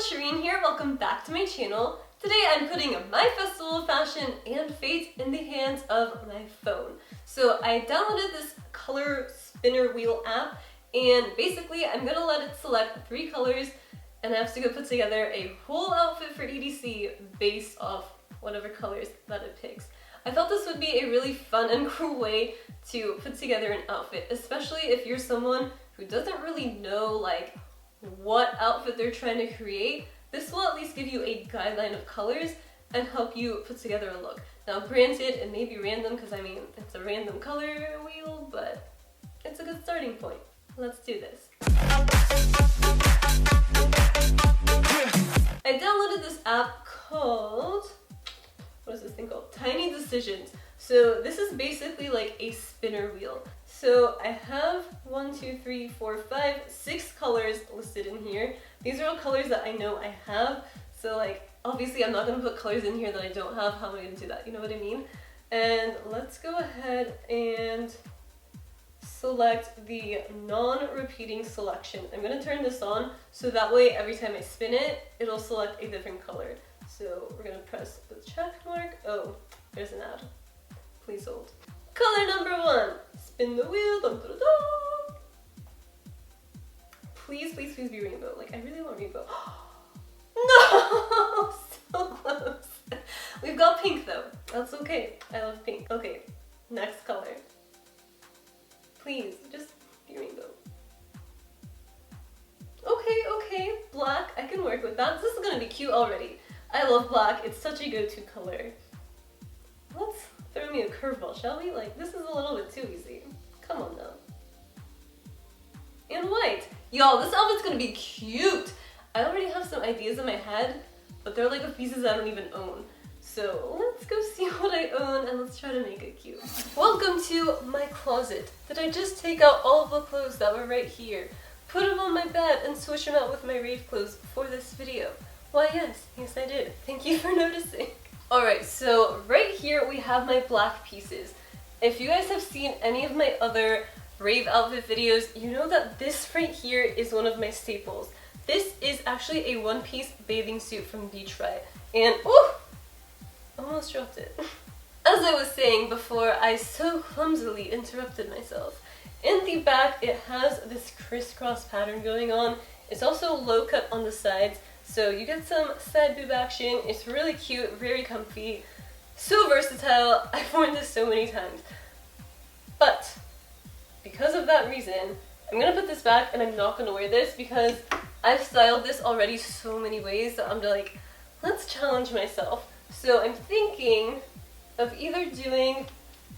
Queenshirin here, welcome back to my channel. Today I'm putting my festival of fashion and fate in the hands of my phone. So I downloaded this color spinner wheel app and basically I'm gonna let it select 3 colors and I have to go put together a whole outfit for EDC based off whatever colors that it picks. I thought this would be a really fun and cool way to put together an outfit, especially if you're someone who doesn't really know like what outfit they're trying to create. This will at least give you a guideline of colors and help you put together a look. Now granted, it may be random because I mean it's a random color wheel, but it's a good starting point. Let's do this. I downloaded this app called, what is this thing called? Tiny Decisions. So this is basically like a spinner wheel. So I have 6 colors listed in here. These are all colors that I know I have. So like, obviously I'm not gonna put colors in here that I don't have. How am I gonna do that? You know what I mean? And let's go ahead and select the non-repeating selection. I'm gonna turn this on so that way every time I spin it, it'll select a different color. So we're gonna press the check mark. Oh, there's an ad. Please hold. Color number 1. Spin the wheel. Dun, dun, dun, dun. Please, please, please be rainbow. Like, I really want rainbow. No! So close. We've got pink though. That's okay. I love pink. Okay, next color. Please, just be rainbow. Okay, black. I can work with that. This is gonna be cute already. I love black. It's such a go-to color. Let's throw me a curveball, shall we? Like, this is a little bit too easy. Come on now. And white. Y'all, this outfit's gonna be cute. I already have some ideas in my head, but they're like of pieces I don't even own. So let's go see what I own and let's try to make it cute. Welcome to my closet. Did I just take out all of the clothes that were right here, put them on my bed, and switch them out with my rave clothes for this video? Why yes I did. Thank you for noticing. Alright, so right here we have my black pieces. If you guys have seen any of my other rave outfit videos, you know that this right here is one of my staples. This is actually a one-piece bathing suit from Beach Ride. And, ooh! Almost dropped it. As I was saying before, I so clumsily interrupted myself. In the back, it has this crisscross pattern going on. It's also low cut on the sides, so you get some side boob action. It's really cute, very comfy, so versatile. I've worn this so many times. But because of that reason, I'm gonna put this back and I'm not gonna wear this because I've styled this already so many ways that I'm like, let's challenge myself. So I'm thinking of either doing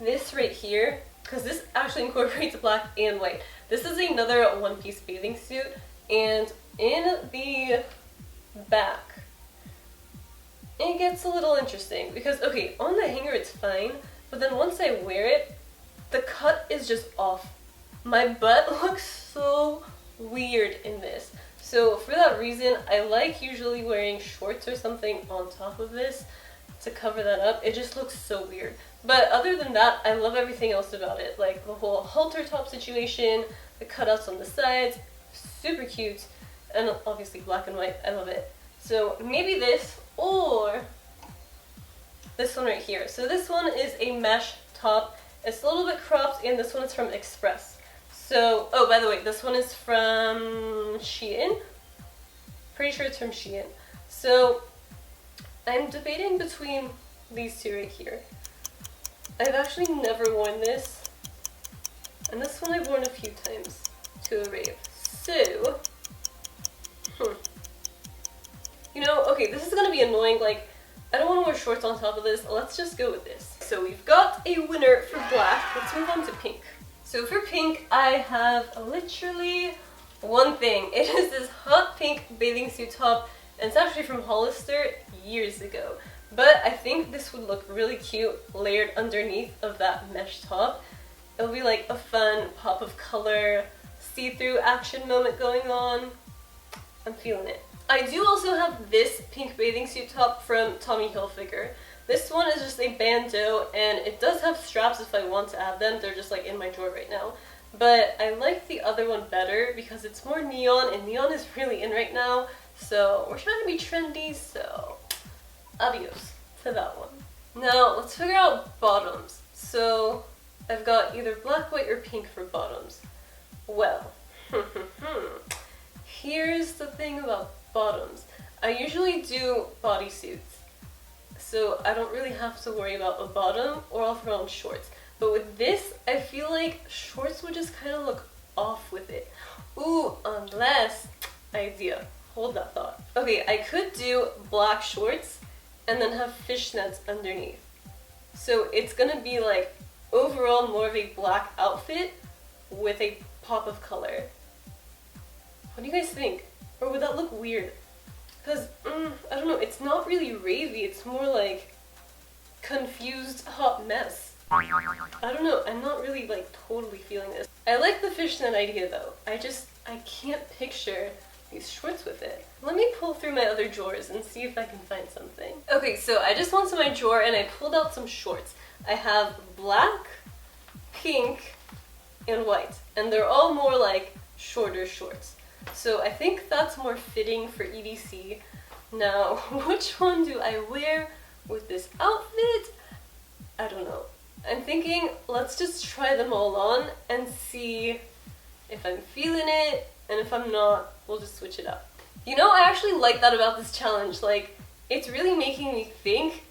this right here, because this actually incorporates black and white. This is another one-piece bathing suit, and in the back, it gets a little interesting because, okay, on the hanger it's fine, but then once I wear it, the cut is just off. My butt looks so weird in this. So for that reason, I like usually wearing shorts or something on top of this to cover that up. It just looks so weird. But other than that, I love everything else about it. Like the whole halter top situation, the cutouts on the sides, super cute, and obviously black and white, I love it. So maybe this or this one right here. So this one is a mesh top. It's a little bit cropped and this one is from Express. So, oh, by the way, this one is from Shein. Pretty sure it's from Shein. So, I'm debating between these two right here. I've actually never worn this. And this one I've worn a few times to a rave. So, you know, okay, this is gonna be annoying. Like, I don't want to wear shorts on top of this. Let's just go with this. So we've got a winner for black. Let's move on to pink. So for pink, I have literally one thing. It is this hot pink bathing suit top, and it's actually from Hollister years ago. But I think this would look really cute layered underneath of that mesh top. It'll be like a fun pop of color, see-through action moment going on. I'm feeling it. I do also have this pink bathing suit top from Tommy Hilfiger. This one is just a bandeau, and it does have straps if I want to add them. They're just like in my drawer right now. But I like the other one better because it's more neon, and neon is really in right now. So we're trying to be trendy, so adios to that one. Now let's figure out bottoms. So I've got either black, white, or pink for bottoms. Well, here's the thing about bottoms. I usually do bodysuits, so I don't really have to worry about a bottom, or I'll throw on shorts. But with this, I feel like shorts would just kind of look off with it. Ooh, unless, idea, hold that thought. Okay, I could do black shorts and then have fishnets underneath. So it's gonna be like overall more of a black outfit with a pop of color. What do you guys think? Or would that look weird? Because, I don't know, it's not really ravey, it's more like confused hot mess. I don't know, I'm not really like totally feeling this. I like the fishnet idea though. I can't picture these shorts with it. Let me pull through my other drawers and see if I can find something. Okay, so I just went to my drawer and I pulled out some shorts. I have black, pink, and white, and they're all more like shorter shorts. So I think that's more fitting for EDC. Now, which one do I wear with this outfit? I don't know. I'm thinking let's just try them all on and see if I'm feeling it, and if I'm not, we'll just switch it up. You know, I actually like that about this challenge. Like, it's really making me think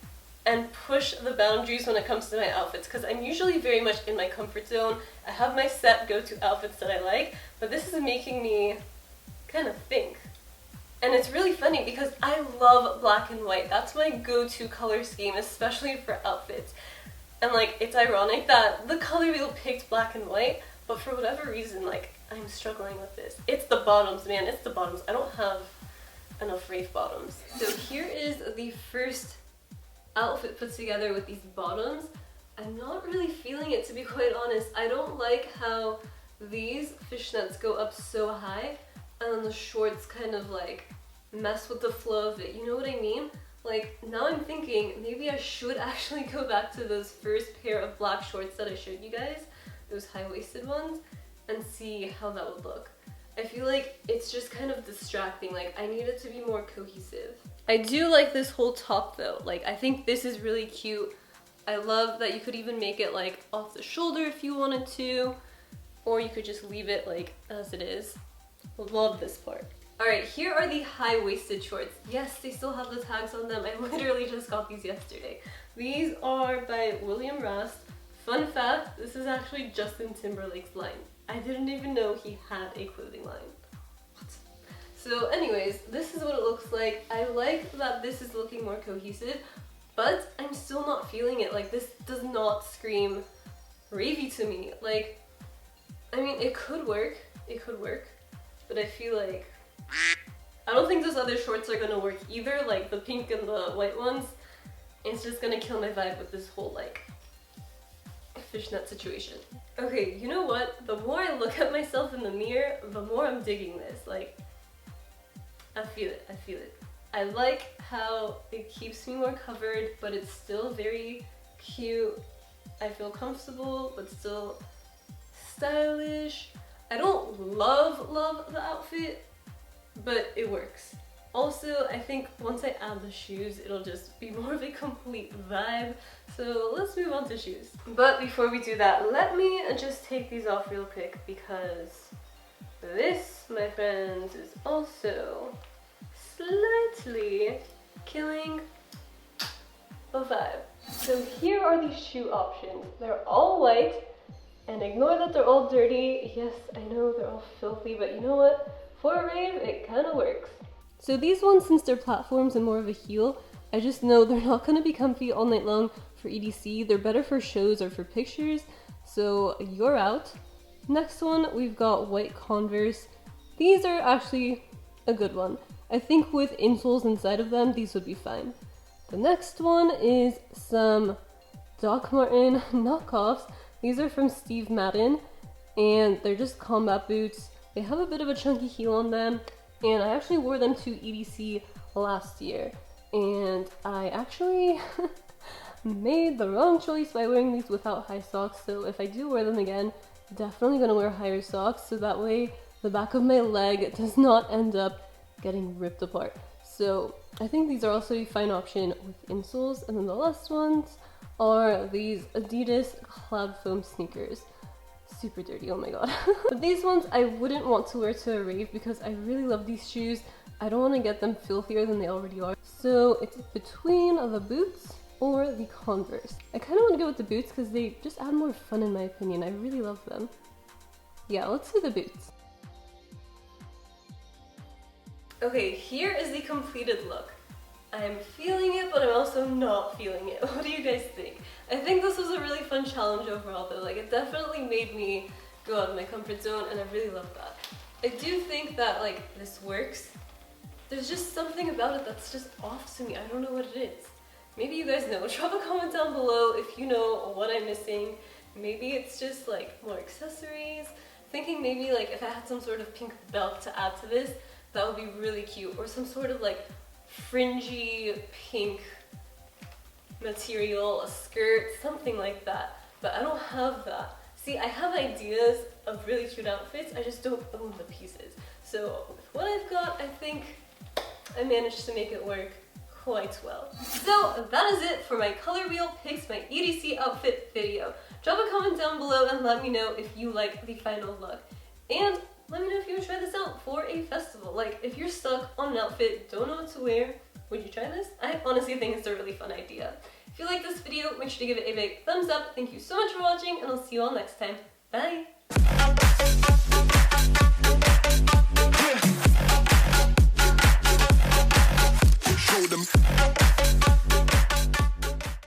and push the boundaries when it comes to my outfits, because I'm usually very much in my comfort zone. I have my set go-to outfits that I like, but this is making me kind of think. And it's really funny because I love black and white. That's my go-to color scheme, especially for outfits. And like, it's ironic that the color wheel picked black and white, but for whatever reason, like, I'm struggling with this. It's the bottoms, man, it's the bottoms. I don't have enough rave bottoms. So here is the first outfit put together with these bottoms. I'm not really feeling it, to be quite honest. I don't like how these fishnets go up so high and then the shorts kind of like mess with the flow of it. You know what I mean? Like, now I'm thinking maybe I should actually go back to those first pair of black shorts that I showed you guys, those high-waisted ones, and see how that would look. I feel like it's just kind of distracting. Like, I need it to be more cohesive. I do like this whole top though. Like, I think this is really cute. I love that you could even make it like off the shoulder if you wanted to, or you could just leave it like as it is. Love this part. Alright, here are the high-waisted shorts. Yes, they still have the tags on them. I literally just got these yesterday. These are by William Rast. Fun fact, this is actually Justin Timberlake's line. I didn't even know he had a clothing line. What? So anyways, this is what it looks like. I like that this is looking more cohesive, but I'm still not feeling it. Like, this does not scream ravey to me. Like, I mean, it could work, but I feel like I don't think those other shorts are gonna work either, like the pink and the white ones. It's just gonna kill my vibe with this whole like fishnet situation. Okay, you know what? The more I look at myself in the mirror, the more I'm digging this. Like, I feel it. I like how it keeps me more covered, but it's still very cute. I feel comfortable, but still stylish. I don't love the outfit, but it works. Also, I think once I add the shoes, it'll just be more of a complete vibe. So let's move on to shoes. But before we do that, let me just take these off real quick, because this, my friends, is also slightly killing the vibe. So here are the shoe options. They're all white, and ignore that they're all dirty. Yes, I know they're all filthy, but you know what? For a rave, it kind of works. So these ones, since they're platforms and more of a heel, I just know they're not going to be comfy all night long for EDC. They're better for shows or for pictures, so you're out. Next one, we've got white Converse. These are actually a good one. I think with insoles inside of them, these would be fine. The next one is some Doc Marten knockoffs. These are from Steve Madden, and they're just combat boots. They have a bit of a chunky heel on them, and I actually wore them to EDC last year, and I actually made the wrong choice by wearing these without high socks. So if I do wear them again, definitely gonna wear higher socks, so that way the back of my leg does not end up getting ripped apart. So I think these are also a fine option with insoles. And then the last ones are these Adidas Cloud Foam sneakers. Super dirty, oh my god. But these ones I wouldn't want to wear to a rave because I really love these shoes. I don't want to get them filthier than they already are. So it's between the boots or the Converse. I kind of want to go with the boots because they just add more fun in my opinion. I really love them. Yeah, let's do the boots. Okay, here is the completed look. I'm feeling it, but I'm also not feeling it. What do you guys think? I think this was a really fun challenge overall though. Like, it definitely made me go out of my comfort zone, and I really love that. I do think that, like, this works. There's just something about it that's just off to me. I don't know what it is. Maybe you guys know. Drop a comment down below if you know what I'm missing. Maybe it's just, like, more accessories. Thinking maybe, like, if I had some sort of pink belt to add to this, that would be really cute. Or some sort of, like, fringy pink material, a skirt, something like that. But I don't have that. See, I have ideas of really cute outfits, I just don't own the pieces. So with what I've got, I think I managed to make it work quite well. So that is it for my color wheel picks, my EDC outfit video. Drop a comment down below and let me know if you like the final look. And let me know if you would try this out for a festival. Like, if you're stuck on an outfit, don't know what to wear, would you try this? I honestly think it's a really fun idea. If you like this video, make sure to give it a big thumbs up. Thank you so much for watching, and I'll see you all next time. Bye!